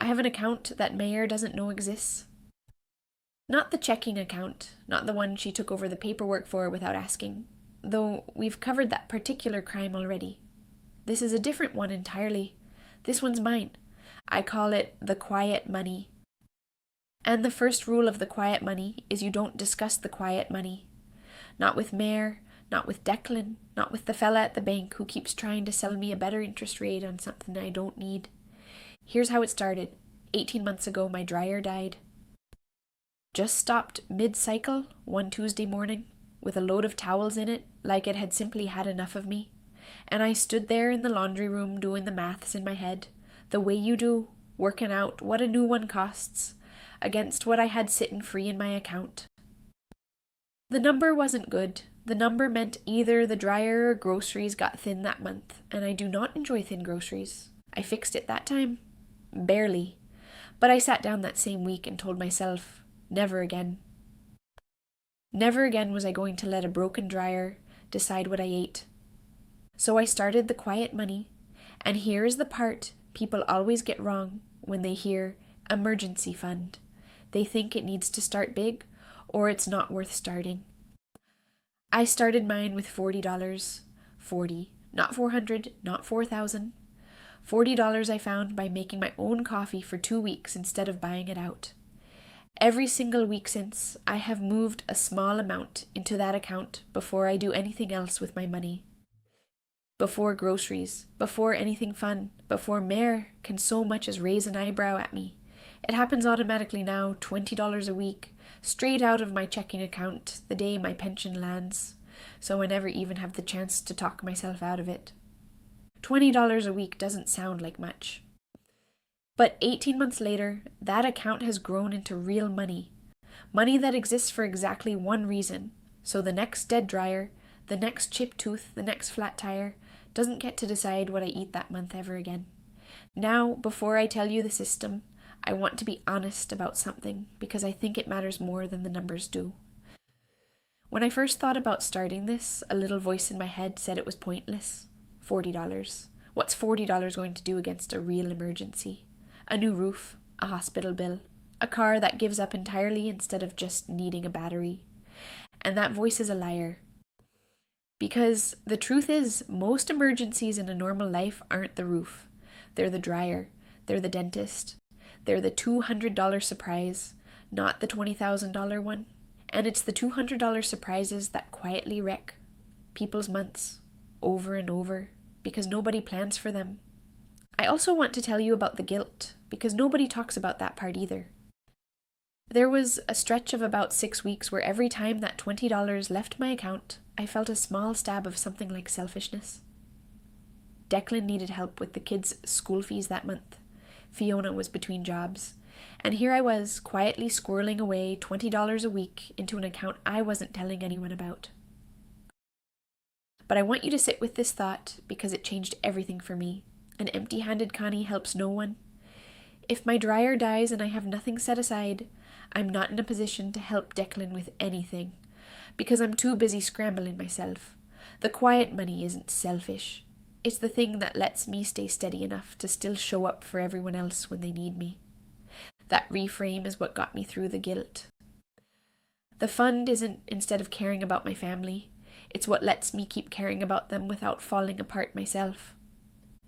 I have an account that Mayor doesn't know exists. Not the checking account, not the one she took over the paperwork for without asking, though we've covered that particular crime already. This is a different one entirely. This one's mine. I call it the quiet money. And the first rule of the quiet money is you don't discuss the quiet money. Not with Mayor, not with Declan, not with the fella at the bank who keeps trying to sell me a better interest rate on something I don't need. Here's how it started. 18 months ago, my dryer died. Just stopped mid-cycle one Tuesday morning with a load of towels in it, like it had simply had enough of me. And I stood there in the laundry room doing the maths in my head, the way you do, working out what a new one costs, against what I had sitting free in my account. The number wasn't good. The number meant either the dryer or groceries got thin that month, and I do not enjoy thin groceries. I fixed it that time. Barely. But I sat down that same week and told myself, never again. Never again was I going to let a broken dryer decide what I ate. So I started the quiet money, and here is the part people always get wrong when they hear emergency fund. They think it needs to start big, or it's not worth starting. I started mine with $40. 40, not 400, not 4,000. $40 I found by making my own coffee for 2 weeks instead of buying it out. Every single week since, I have moved a small amount into that account before I do anything else with my money. Before groceries, before anything fun, before Mayor can so much as raise an eyebrow at me. It happens automatically now, $20 a week, straight out of my checking account the day my pension lands, so I never even have the chance to talk myself out of it. $20 a week doesn't sound like much. But 18 months later, that account has grown into real money. Money that exists for exactly one reason. So the next dead dryer, the next chipped tooth, the next flat tire, doesn't get to decide what I eat that month ever again. Now, before I tell you the system, I want to be honest about something because I think it matters more than the numbers do. When I first thought about starting this, a little voice in my head said it was pointless. $40. What's $40 going to do against a real emergency? A new roof, a hospital bill, a car that gives up entirely instead of just needing a battery. And that voice is a liar. Because the truth is, most emergencies in a normal life aren't the roof. They're the dryer, they're the dentist, they're the $200 surprise, not the $20,000 one. And it's the $200 surprises that quietly wreck people's months over and over because nobody plans for them. I also want to tell you about the guilt because nobody talks about that part either. There was a stretch of about 6 weeks where every time that $20 left my account, I felt a small stab of something like selfishness. Declan needed help with the kids' school fees that month. Fiona was between jobs. And here I was, quietly squirreling away $20 a week into an account I wasn't telling anyone about. But I want you to sit with this thought because it changed everything for me. An empty-handed Connie helps no one. If my dryer dies and I have nothing set aside, I'm not in a position to help Declan with anything, because I'm too busy scrambling myself. The quiet money isn't selfish. It's the thing that lets me stay steady enough to still show up for everyone else when they need me. That reframe is what got me through the guilt. The fund isn't instead of caring about my family. It's what lets me keep caring about them without falling apart myself.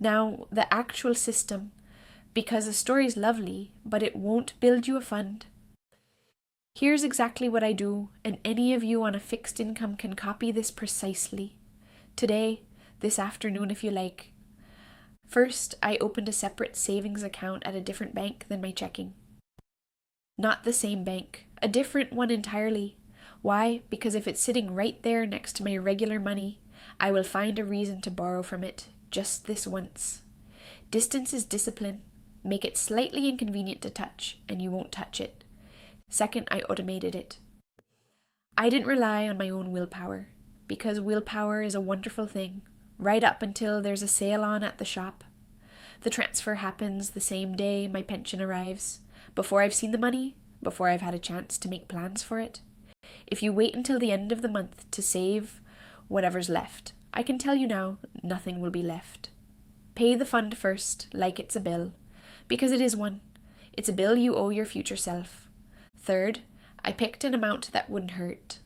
Now, the actual system, because the story's lovely, but it won't build you a fund. Here's exactly what I do, and any of you on a fixed income can copy this precisely. Today, this afternoon if you like. First, I opened a separate savings account at a different bank than my checking. Not the same bank, a different one entirely. Why? Because if it's sitting right there next to my regular money, I will find a reason to borrow from it, just this once. Distance is discipline. Make it slightly inconvenient to touch, and you won't touch it. Second, I automated it. I didn't rely on my own willpower, because willpower is a wonderful thing, right up until there's a sale on at the shop. The transfer happens the same day my pension arrives, before I've seen the money, before I've had a chance to make plans for it. If you wait until the end of the month to save whatever's left, I can tell you now, nothing will be left. Pay the fund first, like it's a bill, because it is one. It's a bill you owe your future self. Third, I picked an amount that wouldn't hurt.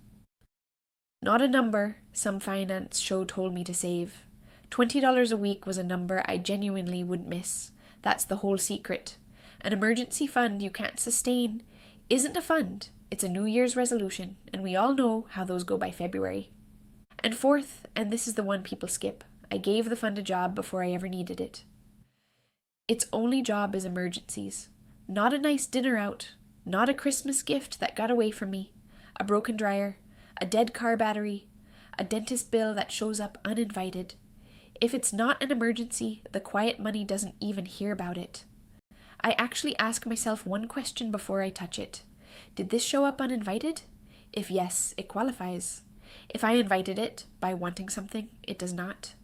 Not a number some finance show told me to save. $20 a week was a number I genuinely wouldn't miss. That's the whole secret. An emergency fund you can't sustain isn't a fund. It's a New Year's resolution, and we all know how those go by February. And fourth, and this is the one people skip, I gave the fund a job before I ever needed it. Its only job is emergencies. Not a nice dinner out, not a Christmas gift that got away from me, a broken dryer, a dead car battery, a dentist bill that shows up uninvited. If it's not an emergency, the quiet money doesn't even hear about it. I actually ask myself one question before I touch it. Did this show up uninvited? If yes, it qualifies. If I invited it by wanting something, it does not.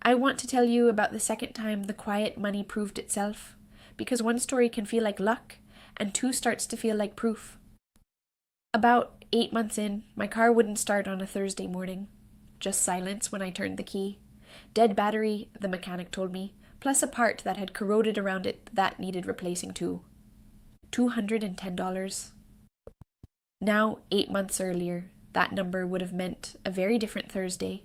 I want to tell you about the second time the quiet money proved itself, because one story can feel like luck, and two starts to feel like proof. About 8 months in, my car wouldn't start on a Thursday morning. Just silence when I turned the key. Dead battery, the mechanic told me, plus a part that had corroded around it that needed replacing too. $210. Now, 8 months earlier, that number would have meant a very different Thursday.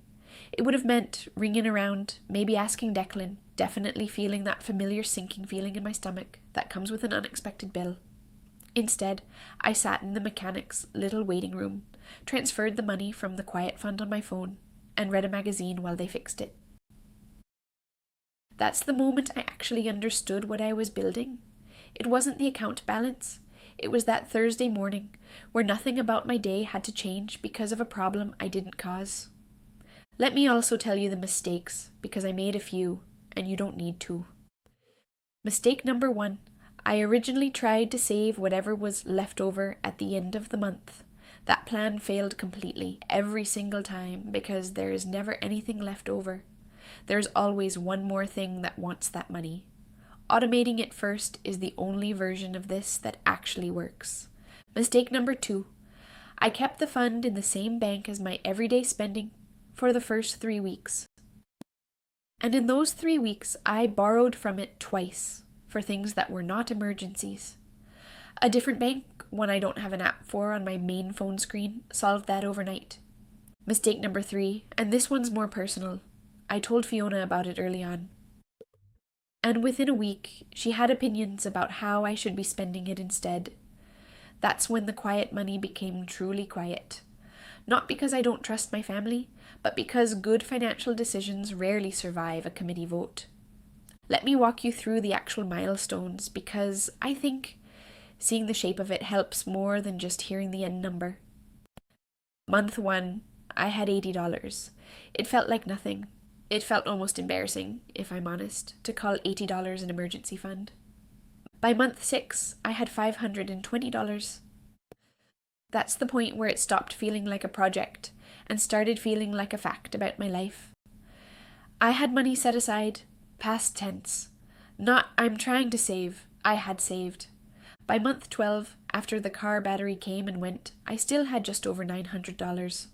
It would have meant ringing around, maybe asking Declan, definitely feeling that familiar sinking feeling in my stomach that comes with an unexpected bill. Instead, I sat in the mechanic's little waiting room, transferred the money from the quiet fund on my phone, and read a magazine while they fixed it. That's the moment I actually understood what I was building. It wasn't the account balance. It was that Thursday morning where nothing about my day had to change because of a problem I didn't cause. Let me also tell you the mistakes, because I made a few, and you don't need to. Mistake number 1. I originally tried to save whatever was left over at the end of the month. That plan failed completely every single time because there is never anything left over. There's always one more thing that wants that money. Automating it first is the only version of this that actually works. Mistake number 2. I kept the fund in the same bank as my everyday spending for the first 3 weeks. And in those 3 weeks, I borrowed from it twice for things that were not emergencies. A different bank, one I don't have an app for on my main phone screen, solved that overnight. Mistake number 3, and this one's more personal. I told Fiona about it early on. And within a week, she had opinions about how I should be spending it instead. That's when the quiet money became truly quiet. Not because I don't trust my family, but because good financial decisions rarely survive a committee vote. Let me walk you through the actual milestones, because I think seeing the shape of it helps more than just hearing the end number. Month 1, I had $80. It felt like nothing. It felt almost embarrassing, if I'm honest, to call $80 an emergency fund. By month 6, I had $520. That's the point where it stopped feeling like a project and started feeling like a fact about my life. I had money set aside, past tense. Not I'm trying to save, I had saved. By month 12, after the car battery came and went, I still had just over $900.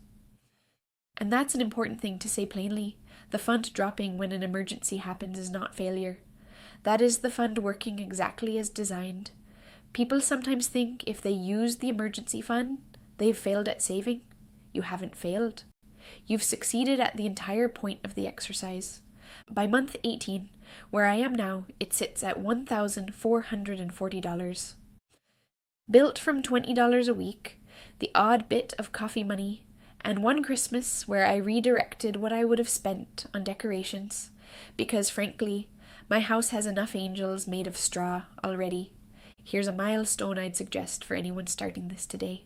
And that's an important thing to say plainly. The fund dropping when an emergency happens is not failure. That is the fund working exactly as designed. People sometimes think if they use the emergency fund, they've failed at saving. You haven't failed. You've succeeded at the entire point of the exercise. By month 18, where I am now, it sits at $1,440. Built from $20 a week, the odd bit of coffee money, and one Christmas where I redirected what I would have spent on decorations, because frankly, my house has enough angels made of straw already. Here's a milestone I'd suggest for anyone starting this today.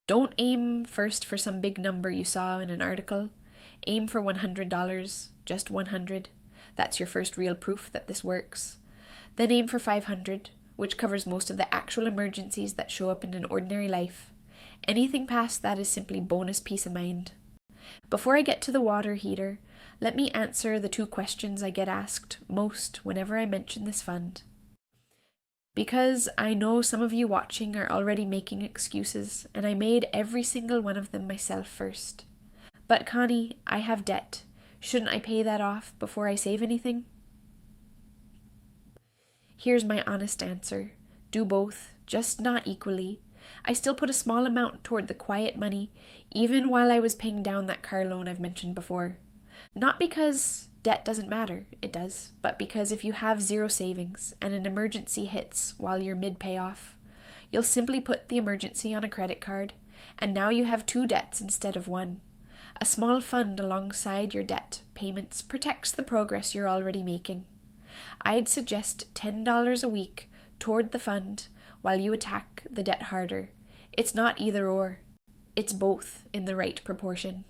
Don't aim first for some big number you saw in an article. Aim for $100, just 100. That's your first real proof that this works. Then aim for 500, which covers most of the actual emergencies that show up in an ordinary life. Anything past that is simply bonus peace of mind. Before I get to the water heater, let me answer the 2 questions I get asked most whenever I mention this fund. Because I know some of you watching are already making excuses, and I made every single one of them myself first. But Connie, I have debt. Shouldn't I pay that off before I save anything? Here's my honest answer. Do both, just not equally. I still put a small amount toward the quiet money, even while I was paying down that car loan I've mentioned before. Not because debt doesn't matter, it does, but because if you have zero savings and an emergency hits while you're mid-payoff, you'll simply put the emergency on a credit card, and now you have two debts instead of one. A small fund alongside your debt payments protects the progress you're already making. I'd suggest $10 a week toward the fund while you attack the debt harder. It's not either or. It's both in the right proportion.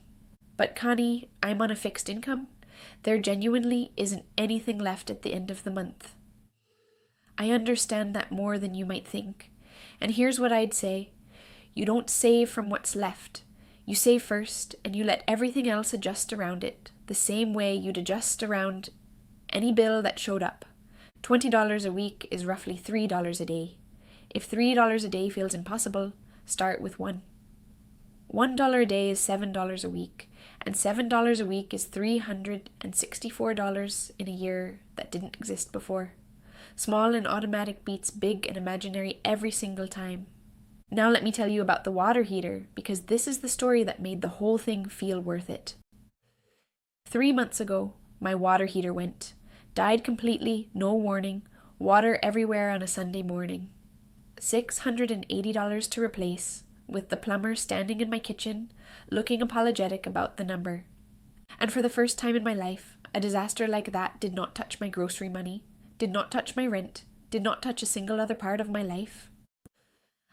But Connie, I'm on a fixed income. There genuinely isn't anything left at the end of the month. I understand that more than you might think. And here's what I'd say. You don't save from what's left. You save first, and you let everything else adjust around it, the same way you'd adjust around any bill that showed up. $20 a week is roughly $3 a day. If $3 a day feels impossible, start with $1. $1 a day is $7 a week, and $7 a week is $364 in a year that didn't exist before. Small and automatic beats big and imaginary every single time. Now let me tell you about the water heater, because this is the story that made the whole thing feel worth it. 3 months ago, my water heater went. Died completely, no warning, water everywhere on a Sunday morning. $680 to replace, with the plumber standing in my kitchen, looking apologetic about the number. And for the first time in my life, a disaster like that did not touch my grocery money, did not touch my rent, did not touch a single other part of my life.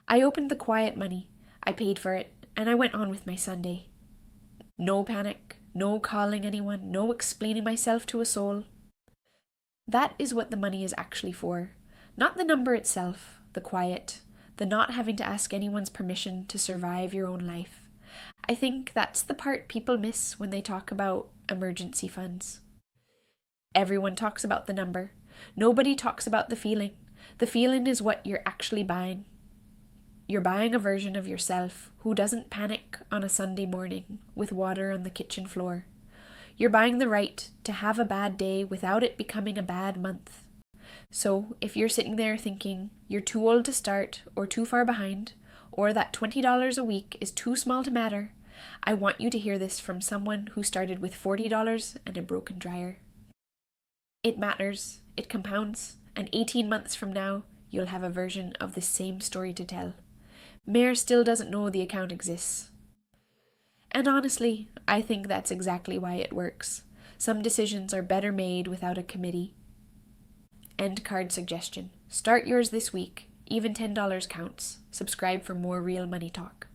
I opened the quiet money, I paid for it, and I went on with my Sunday. No panic, no calling anyone, no explaining myself to a soul. That is what the money is actually for. Not the number itself, the quiet, the not having to ask anyone's permission to survive your own life. I think that's the part people miss when they talk about emergency funds. Everyone talks about the number. Nobody talks about the feeling. The feeling is what you're actually buying. You're buying a version of yourself who doesn't panic on a Sunday morning with water on the kitchen floor. You're buying the right to have a bad day without it becoming a bad month. So if you're sitting there thinking you're too old to start or too far behind, or that $20 a week is too small to matter, I want you to hear this from someone who started with $40 and a broken dryer. It matters, it compounds, and 18 months from now, you'll have a version of the same story to tell. Mayor still doesn't know the account exists. And honestly, I think that's exactly why it works. Some decisions are better made without a committee. End card suggestion. Start yours this week. Even $10 counts. Subscribe for more real money talk.